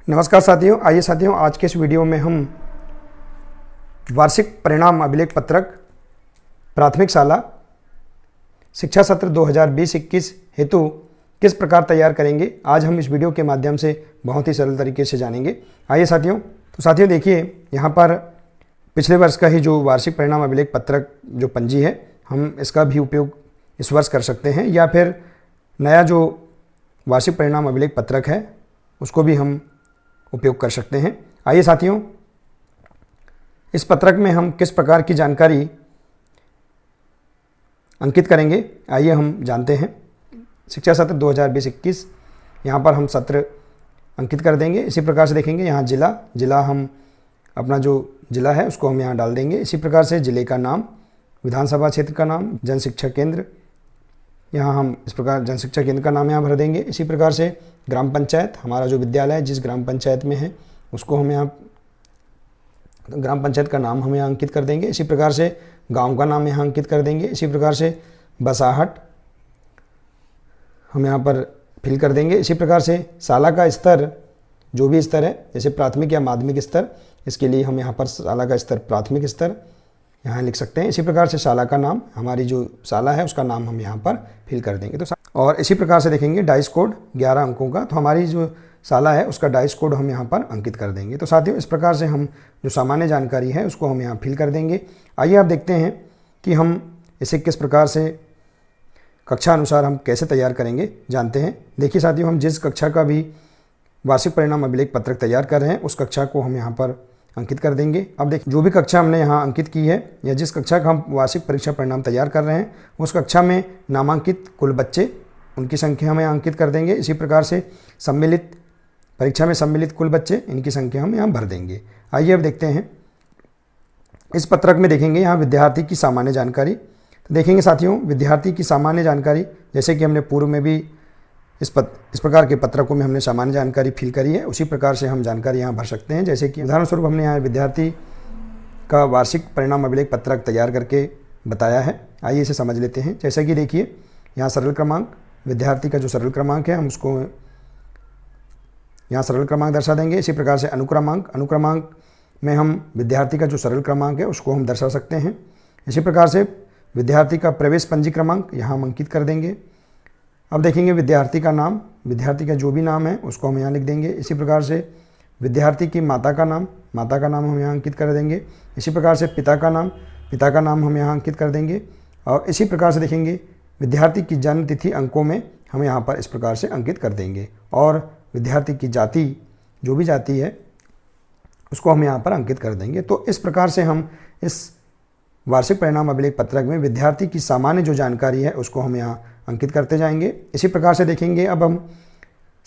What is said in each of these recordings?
नमस्कार साथियों, आइए साथियों आज के इस वीडियो में हम वार्षिक परिणाम अभिलेख पत्रक प्राथमिक शाला शिक्षा सत्र 2020-21 हेतु किस प्रकार तैयार करेंगे, आज हम इस वीडियो के माध्यम से बहुत ही सरल तरीके से जानेंगे। आइए साथियों, तो साथियों देखिए यहाँ पर पिछले वर्ष का ही जो वार्षिक परिणाम अभिलेख पत्रक जो पंजी है, हम इसका भी उपयोग इस वर्ष कर सकते हैं या फिर नया जो वार्षिक परिणाम अभिलेख पत्रक है उसको भी हम उपयोग कर सकते हैं। आइए साथियों, इस पत्रक में हम किस प्रकार की जानकारी अंकित करेंगे, आइए हम जानते हैं। शिक्षा सत्र 2020-21 यहाँ पर हम सत्र अंकित कर देंगे। इसी प्रकार से देखेंगे यहाँ जिला हम अपना जो जिला है उसको हम यहाँ डाल देंगे। इसी प्रकार से जिले का नाम, विधानसभा क्षेत्र का नाम, जन शिक्षा केंद्र, यहाँ हम इस प्रकार जन शिक्षा केंद्र का नाम यहाँ भर देंगे। इसी प्रकार से ग्राम पंचायत, हमारा जो विद्यालय जिस ग्राम पंचायत में है उसको हम यहाँ ग्राम पंचायत का नाम हम यहाँ अंकित कर देंगे। इसी प्रकार से गांव का नाम यहाँ अंकित कर देंगे। इसी प्रकार से बसाहट हम यहाँ पर फिल कर देंगे। इसी प्रकार से शाला का स्तर, जो भी स्तर है, जैसे प्राथमिक या माध्यमिक स्तर, इसके लिए हम यहाँ पर शाला का स्तर प्राथमिक स्तर यहाँ लिख सकते हैं। इसी प्रकार से शाला का नाम, हमारी जो शाला है उसका नाम हम यहाँ पर फिल कर देंगे। तो और इसी प्रकार से देखेंगे डाइस कोड 11 अंकों का, तो हमारी जो शाला है उसका डाइस कोड हम यहाँ पर अंकित कर देंगे। तो साथियों इस प्रकार से हम जो सामान्य जानकारी है उसको हम यहाँ फिल कर देंगे। आइए आप देखते हैं कि हम इसे किस प्रकार से कक्षा अनुसार हम कैसे तैयार करेंगे, जानते हैं। देखिए साथियों, हम जिस कक्षा का भी वार्षिक परिणाम अभिलेख पत्रक तैयार कर रहे हैं उस कक्षा को हम यहाँ पर अंकित कर देंगे। अब देखिए, जो भी कक्षा हमने यहाँ अंकित की है या जिस कक्षा का हम वार्षिक परीक्षा परिणाम तैयार कर रहे हैं उस कक्षा में नामांकित कुल बच्चे, उनकी संख्या हम यहाँ अंकित कर देंगे। इसी प्रकार से सम्मिलित परीक्षा में सम्मिलित कुल बच्चे, इनकी संख्या हम यहाँ भर देंगे। आइए अब देखते हैं इस पत्रक में। देखेंगे यहाँ विद्यार्थी की सामान्य जानकारी। तो देखेंगे साथियों, विद्यार्थी की सामान्य जानकारी, जैसे कि हमने पूर्व में भी इस प्रकार के पत्रकों में हमने सामान्य जानकारी फिल करी है, उसी प्रकार से हम जानकारी यहाँ भर सकते हैं। जैसे कि उदाहरण स्वरूप हमने यहाँ विद्यार्थी का वार्षिक परिणाम अभिलेख पत्रक तैयार करके बताया है। आइए इसे समझ लेते हैं। जैसे कि देखिए यहाँ सरल क्रमांक, विद्यार्थी का जो सरल क्रमांक है हम उसको यहाँ सरल क्रमांक दर्शा देंगे। इसी प्रकार से अनुक्रमांक में हम विद्यार्थी का जो सरल क्रमांक है उसको हम दर्शा सकते हैं। इसी प्रकार से विद्यार्थी का प्रवेश पंजी क्रमांक यहाँ हम अंकित कर देंगे। अब देखेंगे विद्यार्थी का नाम, विद्यार्थी का जो भी नाम है उसको हम यहाँ लिख देंगे। इसी प्रकार से विद्यार्थी की माता का नाम हम यहाँ अंकित कर देंगे। इसी प्रकार से पिता का नाम हम यहाँ अंकित कर देंगे। और इसी प्रकार से देखेंगे विद्यार्थी की जन्म तिथि अंकों में हम यहाँ पर इस प्रकार से अंकित कर देंगे। और विद्यार्थी की जाति, जो भी जाति है उसको हम यहाँ पर अंकित कर देंगे। तो इस प्रकार से हम इस वार्षिक परिणाम अभिलेख पत्रक में विद्यार्थी की सामान्य जो जानकारी है उसको हम यहाँ अंकित करते जाएंगे। इसी प्रकार से देखेंगे अब हम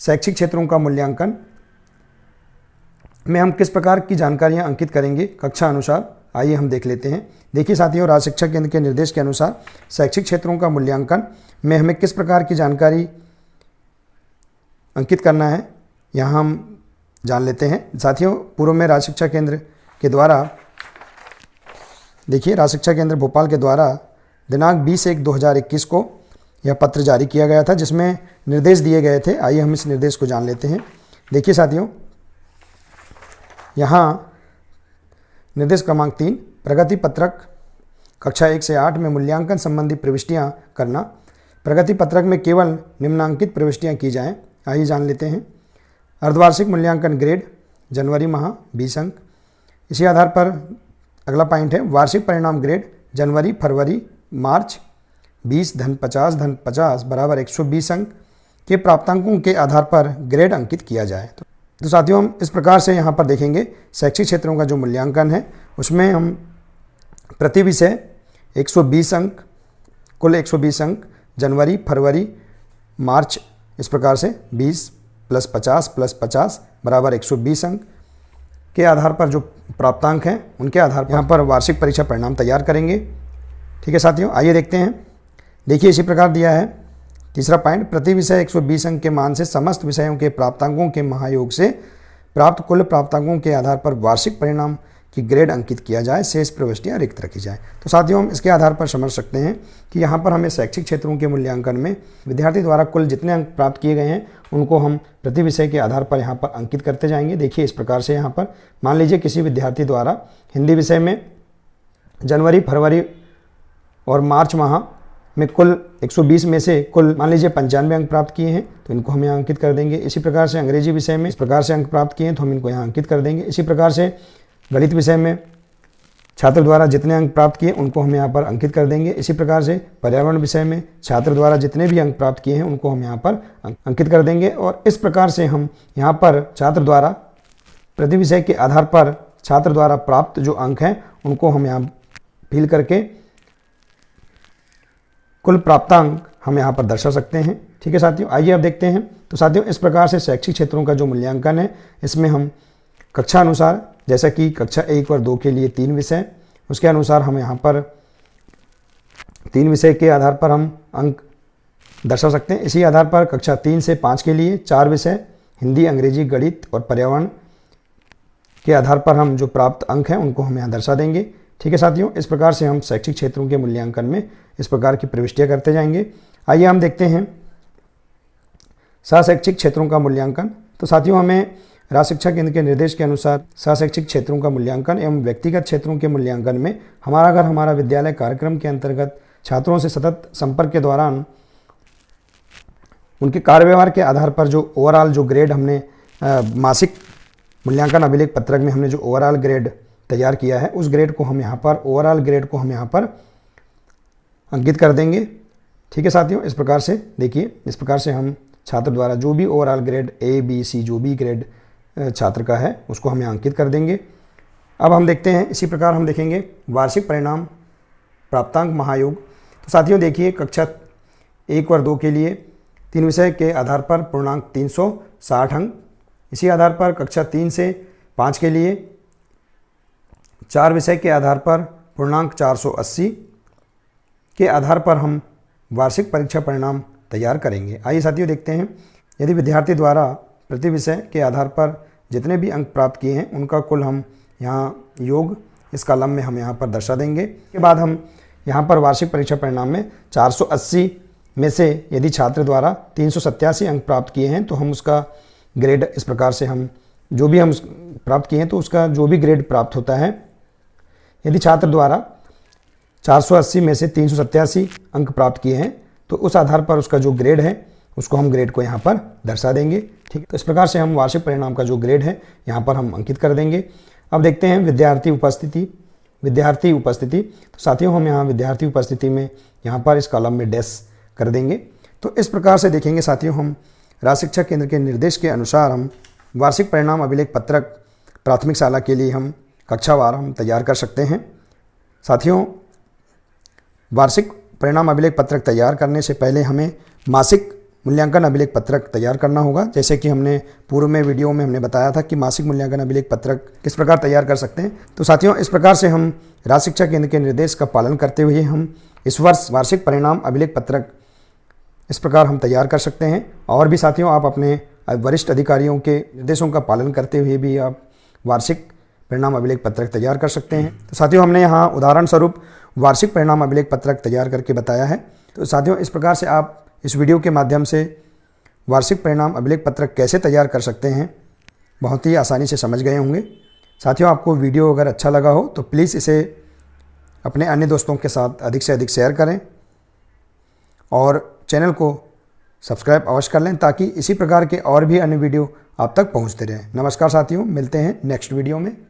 शैक्षिक क्षेत्रों का मूल्यांकन में हम किस प्रकार की जानकारियाँ अंकित करेंगे कक्षा अनुसार, आइए हम देख लेते हैं। देखिए साथियों, राज्य शिक्षा केंद्र के निर्देश के अनुसार शैक्षिक क्षेत्रों का मूल्यांकन में हमें किस प्रकार की जानकारी अंकित करना है यहाँ हम जान लेते हैं। साथियों, पूर्व में राज्य शिक्षा केंद्र के द्वारा, देखिए राज्य शिक्षा केंद्र भोपाल के द्वारा दिनांक 20/1/2021 को यह पत्र जारी किया गया था जिसमें निर्देश दिए गए थे। आइए हम इस निर्देश को जान लेते हैं। देखिए साथियों, यहाँ निर्देश क्रमांक 3, प्रगति पत्रक कक्षा 1 से 8 में मूल्यांकन संबंधी प्रविष्टियाँ करना। प्रगति पत्रक में केवल निम्नांकित प्रविष्टियाँ की जाएँ, आइए जान लेते हैं। अर्धवार्षिक मूल्यांकन ग्रेड जनवरी माह 20 अंक। इसी आधार पर अगला पॉइंट है वार्षिक परिणाम ग्रेड जनवरी फरवरी मार्च 20-50 बराबर 120 अंक के प्राप्तांकों के आधार पर ग्रेड अंकित किया जाए। तो साथियों, हम इस प्रकार से यहाँ पर देखेंगे शैक्षिक क्षेत्रों का जो मूल्यांकन है उसमें हम प्रति विषय 120 अंक, कुल 120 अंक जनवरी फरवरी मार्च, इस प्रकार से 20 + 50 + 50 बराबर 120 अंक के आधार पर जो प्राप्तांक हैं उनके आधार पर यहाँ पर वार्षिक परीक्षा परिणाम तैयार करेंगे। ठीक है साथियों, आइए देखते हैं। देखिए इसी प्रकार दिया है तीसरा पॉइंट, प्रति विषय 120 अंक के मान से समस्त विषयों के प्राप्तांकों के महायोग से प्राप्त कुल प्राप्तांकों के आधार पर वार्षिक परिणाम कि ग्रेड अंकित किया जाए, शेष प्रविष्टियाँ रिक्त रखी जाए। तो साथियों हम इसके आधार पर समझ सकते हैं कि यहाँ पर हमें शैक्षिक क्षेत्रों के मूल्यांकन में विद्यार्थी द्वारा कुल जितने अंक प्राप्त किए गए हैं उनको हम प्रति विषय के आधार पर यहाँ पर अंकित करते जाएंगे। देखिए इस प्रकार से यहाँ पर मान लीजिए किसी विद्यार्थी द्वारा हिंदी विषय में जनवरी, फरवरी और मार्च माह में कुल 120 में से कुल मान लीजिए 95 अंक प्राप्त किए हैं, तो इनको हम यहाँ अंकित कर देंगे। इसी प्रकार से अंग्रेजी विषय में इस प्रकार से अंक प्राप्त किए हैं, तो हम इनको यहाँ अंकित कर देंगे। इसी प्रकार से गणित विषय में छात्र द्वारा जितने अंक प्राप्त किए उनको हम यहाँ पर अंकित कर देंगे। इसी प्रकार से पर्यावरण विषय में छात्र द्वारा जितने भी अंक प्राप्त किए हैं उनको हम यहाँ पर अंकित कर देंगे। और इस प्रकार से हम यहाँ पर छात्र द्वारा प्रति विषय के आधार पर छात्र द्वारा प्राप्त जो अंक हैं उनको हम यहाँ फिल करके कुल प्राप्तांक हम यहाँ पर दर्शा सकते हैं। ठीक है साथियों, आइए अब देखते हैं। तो साथियों इस प्रकार से शैक्षिक क्षेत्रों का जो मूल्यांकन है इसमें हम कक्षा अनुसार, जैसा कि कक्षा 1 और 2 के लिए 3 विषय, उसके अनुसार हम यहाँ पर 3 विषय के आधार पर हम अंक दर्शा सकते हैं। इसी आधार पर कक्षा 3 से 5 के लिए 4 विषय हिंदी, अंग्रेजी, गणित और पर्यावरण के आधार पर हम जो प्राप्त अंक हैं उनको हम यहाँ दर्शा देंगे। ठीक है साथियों, इस प्रकार से हम शैक्षिक क्षेत्रों के मूल्यांकन में इस प्रकार की प्रविष्टियाँ करते जाएंगे। आइए हम देखते हैं सहशैक्षिक क्षेत्रों का मूल्यांकन। तो साथियों हमें राज्य शिक्षा केंद्र के निर्देश के अनुसार सहशैक्षिक क्षेत्रों का मूल्यांकन एवं व्यक्तिगत क्षेत्रों के मूल्यांकन में हमारा घर हमारा विद्यालय कार्यक्रम के अंतर्गत छात्रों से सतत संपर्क के दौरान उनके कार्य व्यवहार के आधार पर जो ओवरऑल जो ग्रेड हमने मासिक मूल्यांकन अभिलेख पत्रक में हमने जो ओवरऑल ग्रेड तैयार किया है उस ग्रेड को हम यहाँ पर ओवरऑल ग्रेड को हम यहाँ पर अंकित कर देंगे। ठीक है साथियों, इस प्रकार से देखिए, इस प्रकार से हम छात्र द्वारा जो भी overall grade A, B, C जो भी ग्रेड छात्र का है उसको हम यहाँ अंकित कर देंगे। अब हम देखते हैं, इसी प्रकार हम देखेंगे वार्षिक परिणाम प्राप्तांक महायोग। तो साथियों देखिए कक्षा 1 और 2 के लिए 3 विषय के आधार पर पूर्णांक 360 अंक, इसी आधार पर कक्षा 3 से 5 के लिए 4 विषय के आधार पर पूर्णांक 480 के आधार पर हम वार्षिक परीक्षा परिणाम तैयार करेंगे। आइए साथियों देखते हैं, यदि विद्यार्थी द्वारा प्रति विषय के आधार पर जितने भी अंक प्राप्त किए हैं उनका कुल हम यहाँ योग इस कॉलम में हम यहाँ पर दर्शा देंगे। इसके बाद हम यहाँ पर वार्षिक परीक्षा परिणाम में 480 में से यदि छात्र द्वारा 387 अंक प्राप्त किए हैं तो हम उसका ग्रेड इस प्रकार से हम जो भी हम प्राप्त किए हैं तो उसका जो भी ग्रेड प्राप्त होता है, यदि छात्र द्वारा 480 में से 387 अंक प्राप्त किए हैं तो उस आधार पर उसका जो ग्रेड है उसको हम ग्रेड को यहाँ पर दर्शा देंगे। ठीक है, तो इस प्रकार से हम वार्षिक परिणाम का जो ग्रेड है यहाँ पर हम अंकित कर देंगे। अब देखते हैं विद्यार्थी उपस्थिति। तो साथियों हम यहाँ विद्यार्थी उपस्थिति में यहाँ पर इस कॉलम में डैश कर देंगे। तो इस प्रकार से देखेंगे साथियों हम राज्य शिक्षा केंद्र के निर्देश के अनुसार हम वार्षिक परिणाम अभिलेख पत्रक प्राथमिक शाला के लिए हम कक्षावार हम तैयार कर सकते हैं। साथियों वार्षिक परिणाम अभिलेख पत्रक तैयार करने से पहले हमें मासिक मूल्यांकन अभिलेख पत्रक तैयार करना होगा। जैसे कि हमने पूर्व में वीडियो में हमने बताया था कि मासिक मूल्यांकन अभिलेख पत्रक किस प्रकार तैयार कर सकते हैं। तो साथियों इस प्रकार से हम राज्य शिक्षा केंद्र के निर्देश का पालन करते हुए हम इस वर्ष वार्षिक परिणाम अभिलेख पत्रक इस प्रकार हम तैयार कर सकते हैं। और भी साथियों आप अपने वरिष्ठ अधिकारियों के निर्देशों का पालन करते हुए भी आप वार्षिक परिणाम अभिलेख पत्रक तैयार कर सकते हैं। तो साथियों हमने यहाँ उदाहरण स्वरूप वार्षिक परिणाम अभिलेख पत्रक तैयार करके बताया है। तो साथियों इस प्रकार से आप इस वीडियो के माध्यम से वार्षिक परिणाम अभिलेख पत्रक कैसे तैयार कर सकते हैं बहुत ही आसानी से समझ गए होंगे। साथियों आपको वीडियो अगर अच्छा लगा हो तो प्लीज़ इसे अपने अन्य दोस्तों के साथ अधिक से अधिक शेयर करें और चैनल को सब्सक्राइब अवश्य कर लें ताकि इसी प्रकार के और भी अन्य वीडियो आप तक पहुंचते रहें। नमस्कार साथियों, मिलते हैं नेक्स्ट वीडियो में।